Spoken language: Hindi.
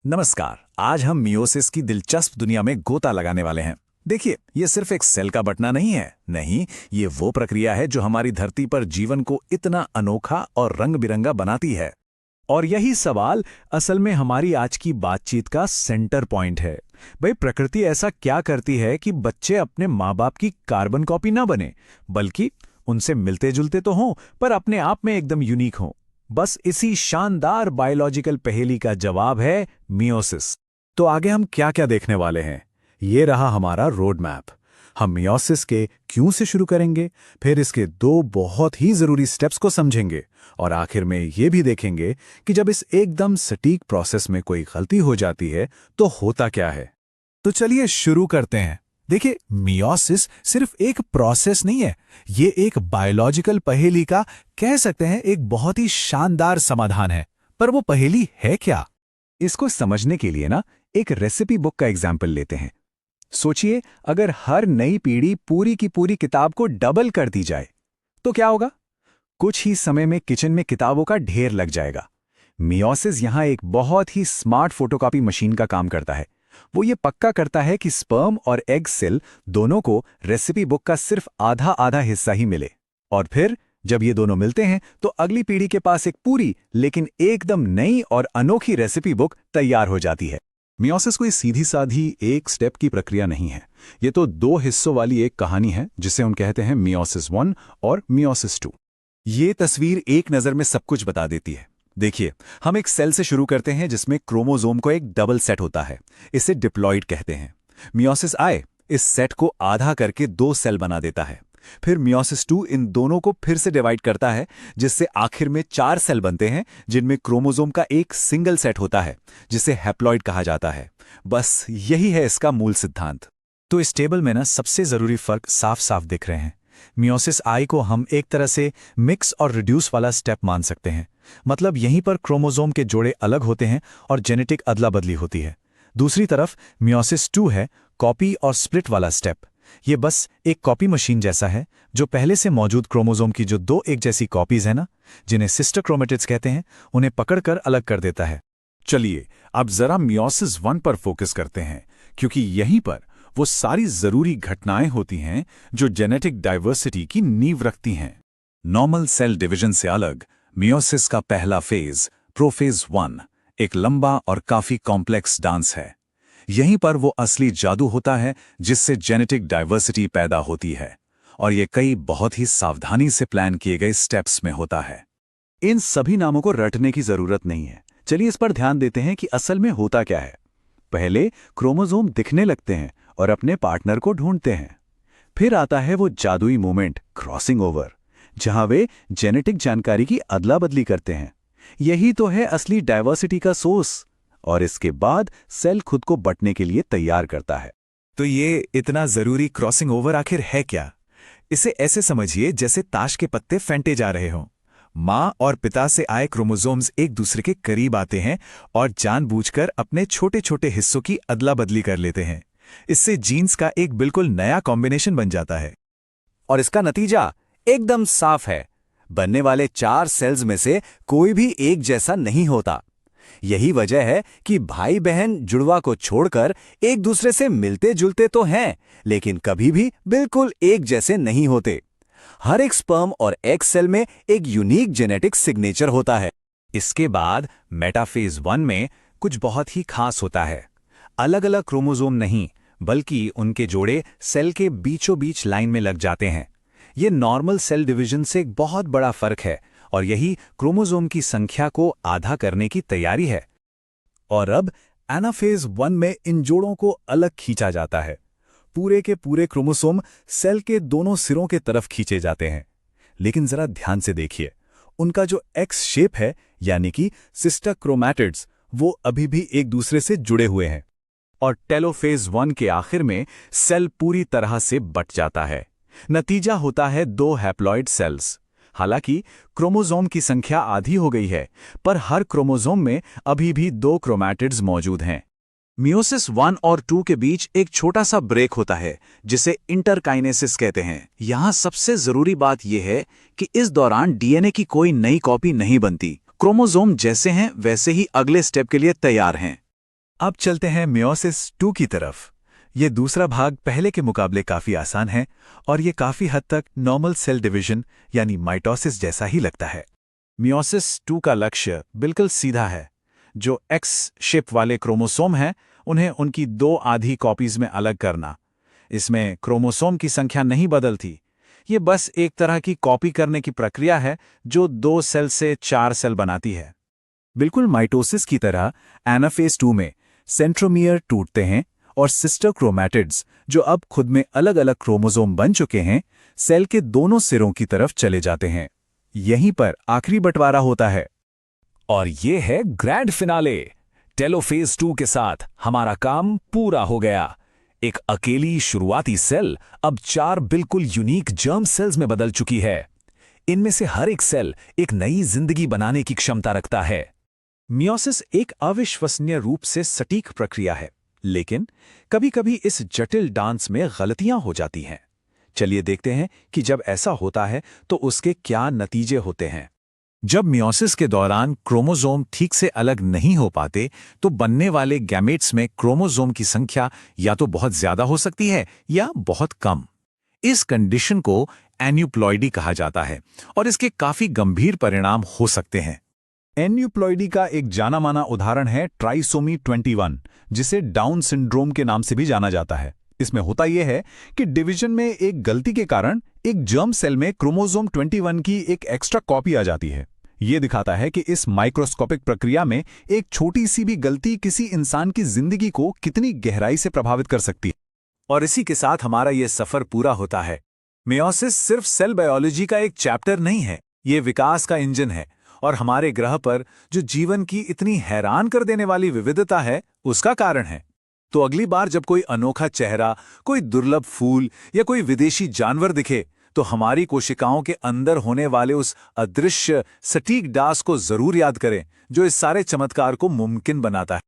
नमस्कार। आज हम मियोसिस की दिलचस्प दुनिया में गोता लगाने वाले हैं। देखिए, ये सिर्फ एक सेल का बंटना नहीं है। नहीं, ये वो प्रक्रिया है जो हमारी धरती पर जीवन को इतना अनोखा और रंग बिरंगा बनाती है। और यही सवाल असल में हमारी आज की बातचीत का सेंटर पॉइंट है। भाई, प्रकृति ऐसा क्या करती है कि बच्चे अपने माँ बाप की कार्बन कॉपी ना बने, बल्कि उनसे मिलते जुलते तो हों पर अपने आप में एकदम यूनिक हों। बस इसी शानदार बायोलॉजिकल पहेली का जवाब है मियोसिस। तो आगे हम क्या क्या देखने वाले हैं, ये रहा हमारा रोड मैप। हम मियोसिस के क्यों से शुरू करेंगे, फिर इसके दो बहुत ही जरूरी स्टेप्स को समझेंगे, और आखिर में ये भी देखेंगे कि जब इस एकदम सटीक प्रोसेस में कोई गलती हो जाती है तो होता क्या है। तो चलिए शुरू करते हैं। देखिए, मियोसिस सिर्फ एक प्रोसेस नहीं है, ये एक बायोलॉजिकल पहेली का, कह सकते हैं, एक बहुत ही शानदार समाधान है। पर वो पहेली है क्या? इसको समझने के लिए ना एक रेसिपी बुक का एग्जाम्पल लेते हैं। सोचिए, अगर हर नई पीढ़ी पूरी की पूरी किताब को डबल कर दी जाए तो क्या होगा? कुछ ही समय में किचन में किताबों का ढेर लग जाएगा। मियोसिस यहां एक बहुत ही स्मार्ट फोटोकॉपी मशीन का काम करता है। वो ये पक्का करता है कि स्पर्म और एग सेल दोनों को रेसिपी बुक का सिर्फ आधा आधा हिस्सा ही मिले, और फिर जब ये दोनों मिलते हैं तो अगली पीढ़ी के पास एक पूरी लेकिन एकदम नई और अनोखी रेसिपी बुक तैयार हो जाती है। मियोसिस कोई सीधी साधी एक स्टेप की प्रक्रिया नहीं है। ये तो दो हिस्सों वाली एक कहानी है, जिसे हम कहते हैं मियोसिस 1 और मियोसिस 2। ये तस्वीर एक नज़र में सब कुछ बता देती है। देखिए, हम एक सेल से शुरू करते हैं जिसमें क्रोमोसोम को एक डबल सेट होता है। इसे डिप्लॉइड कहते हैं। मियोसिस आए इस सेट को आधा करके दो सेल बना देता है। फिर मियोसिस 2 इन दोनों को फिर से डिवाइड करता है, जिससे आखिर में 4 सेल बनते हैं, जिनमें क्रोमोसोम का एक सिंगल सेट होता है, जिसे हैप्लॉइड कहा जाता है। बस यही है इसका मूल सिद्धांत। तो इस टेबल में ना सबसे जरूरी फर्क साफ साफ दिख रहे हैं। मियोसिस आई को हम एक तरह से मिक्स और रिड्यूस वाला स्टेप मान सकते हैं। मतलब यहीं पर क्रोमोसोम के जोड़े अलग होते हैं और जेनेटिक अदला बदली होती है। दूसरी तरफ मियोसिस 2 है कॉपी और स्प्लिट वाला स्टेप। ये बस एक कॉपी मशीन जैसा है, जो पहले से मौजूद क्रोमोसोम की जो दो एक जैसी कॉपीज हैं ना, जिन्हें सिस्टर क्रोमेटिड्स कहते हैं, उन्हें पकड़कर अलग कर देता है। चलिए अब जरा मियोसिस 1 पर फोकस करते हैं, क्योंकि यहीं पर वो सारी जरूरी घटनाएं होती हैं जो जेनेटिक डाइवर्सिटी की नींव रखती हैं। नॉर्मल सेल डिवीजन से अलग मियोसिस का पहला फेज, प्रोफेज 1, एक लंबा और काफी कॉम्प्लेक्स डांस है। यहीं पर वो असली जादू होता है जिससे जेनेटिक डाइवर्सिटी पैदा होती है, और ये कई बहुत ही सावधानी से प्लान किए गए स्टेप्स में होता है। इन सभी नामों को रटने की जरूरत नहीं है। चलिए इस पर ध्यान देते हैं कि असल में होता क्या है। पहले क्रोमोसोम दिखने लगते हैं और अपने पार्टनर को ढूंढते हैं। फिर आता है वो जादुई मोमेंट, क्रॉसिंग ओवर, जहां वे जेनेटिक जानकारी की अदला बदली करते हैं। यही तो है असली डाइवर्सिटी का सोर्स। और इसके बाद सेल खुद को बंटने के लिए तैयार करता है। तो ये इतना जरूरी क्रॉसिंग ओवर आखिर है क्या? इसे ऐसे समझिए जैसे ताश के पत्ते फेंटे जा रहे हों। माँ और पिता से आए क्रोमोसोम्स एक दूसरे के करीब आते हैं और जानबूझकर अपने छोटे छोटे हिस्सों की अदला बदली कर लेते हैं। इससे जीन्स का एक बिल्कुल नया कॉम्बिनेशन बन जाता है। और इसका नतीजा एकदम साफ है। बनने वाले 4 सेल्स में से कोई भी एक जैसा नहीं होता। यही वजह है कि भाई बहन जुड़वा को छोड़कर एक दूसरे से मिलते जुलते तो हैं, लेकिन कभी भी बिल्कुल एक जैसे नहीं होते। हर एक स्पर्म और एग सेल में एक यूनिक जेनेटिक सिग्नेचर होता है। इसके बाद मेटाफेज 1 में कुछ बहुत ही खास होता है। अलग अलग क्रोमोसोम नहीं, बल्कि उनके जोड़े सेल के बीचों बीच लाइन में लग जाते हैं। ये नॉर्मल सेल डिवीजन से एक बहुत बड़ा फर्क है, और यही क्रोमोसोम की संख्या को आधा करने की तैयारी है। और अब एनाफेज 1 में इन जोड़ों को अलग खींचा जाता है। पूरे के पूरे क्रोमोसोम सेल के दोनों सिरों के तरफ खींचे जाते हैं। लेकिन जरा ध्यान से देखिए, उनका जो एक्स शेप है, यानी कि सिस्टर क्रोमैटिड्स, वो अभी भी एक दूसरे से जुड़े हुए हैं। और टेलोफेज 1 के आखिर में सेल पूरी तरह से बट जाता है। नतीजा होता है 2 हैप्लॉइड सेल्स। हालांकि क्रोमोसोम की संख्या आधी हो गई है, पर हर क्रोमोसोम में अभी भी 2 क्रोमैटिड्स मौजूद हैं। मियोसिस 1 और 2 के बीच एक छोटा सा ब्रेक होता है, जिसे इंटरकाइनेसिस कहते हैं। यहां सबसे जरूरी बात यह है कि इस दौरान डीएनए की कोई नई कॉपी नहीं बनती। क्रोमोसोम जैसे हैं वैसे ही अगले स्टेप के लिए तैयार हैं। अब चलते हैं मियोसिस 2 की तरफ। ये दूसरा भाग पहले के मुकाबले काफी आसान है और ये काफी हद तक नॉर्मल सेल डिवीजन यानी माइटोसिस जैसा ही लगता है। मियोसिस 2 का लक्ष्य बिल्कुल सीधा है। जो एक्स शेप वाले क्रोमोसोम हैं, उन्हें उनकी 2 आधी कॉपीज में अलग करना। इसमें क्रोमोसोम की संख्या नहीं बदलती, ये बस एक तरह की कॉपी करने की प्रक्रिया है जो 2 सेल से 4 सेल बनाती है। बिल्कुल माइटोसिस की तरह एनाफेज 2 में सेंट्रोमियर टूटते हैं और सिस्टर क्रोमैटिड्स, जो अब खुद में अलग अलग क्रोमोसोम बन चुके हैं, सेल के दोनों सिरों की तरफ चले जाते हैं। यहीं पर आखिरी बंटवारा होता है। और ये है ग्रैंड फिनाले। टेलोफेज 2 के साथ हमारा काम पूरा हो गया। एक अकेली शुरुआती सेल अब 4 बिल्कुल यूनिक जर्म सेल्स में बदल चुकी है। इनमें से हर एक सेल एक नई जिंदगी बनाने की क्षमता रखता है। मियोसिस एक अविश्वसनीय रूप से सटीक प्रक्रिया है, लेकिन कभी-कभी इस जटिल डांस में गलतियां हो जाती हैं। चलिए देखते हैं कि जब ऐसा होता है तो उसके क्या नतीजे होते हैं। जब मियोसिस के दौरान क्रोमोसोम ठीक से अलग नहीं हो पाते, तो बनने वाले गैमेट्स में क्रोमोसोम की संख्या या तो बहुत ज्यादा हो सकती है या बहुत कम। इस कंडीशन को एन्यूप्लॉइडी कहा जाता है और इसके काफी गंभीर परिणाम हो सकते हैं। एन्यूप्लॉइडी का एक जाना माना उदाहरण है ट्राइसोमी 21, जिसे डाउन सिंड्रोम के नाम से भी जाना जाता है। इसमें होता यह है कि डिवीजन में एक गलती के कारण एक जर्म सेल में क्रोमोसोम 21 की एक एक्स्ट्रा कॉपी आ जाती है। यह दिखाता है कि इस माइक्रोस्कोपिक प्रक्रिया में एक छोटी सी भी गलती किसी इंसान की जिंदगी को कितनी गहराई से प्रभावित कर सकती है। और इसी के साथ हमारा यह सफर पूरा होता है। मियोसिस सिर्फ सेल बायोलॉजी का एक चैप्टर नहीं है, ये विकास का इंजन है और हमारे ग्रह पर जो जीवन की इतनी हैरान कर देने वाली विविधता है, उसका कारण है। तो अगली बार जब कोई अनोखा चेहरा, कोई दुर्लभ फूल या कोई विदेशी जानवर दिखे, तो हमारी कोशिकाओं के अंदर होने वाले उस अदृश्य सटीक डांस को जरूर याद करें, जो इस सारे चमत्कार को मुमकिन बनाता है।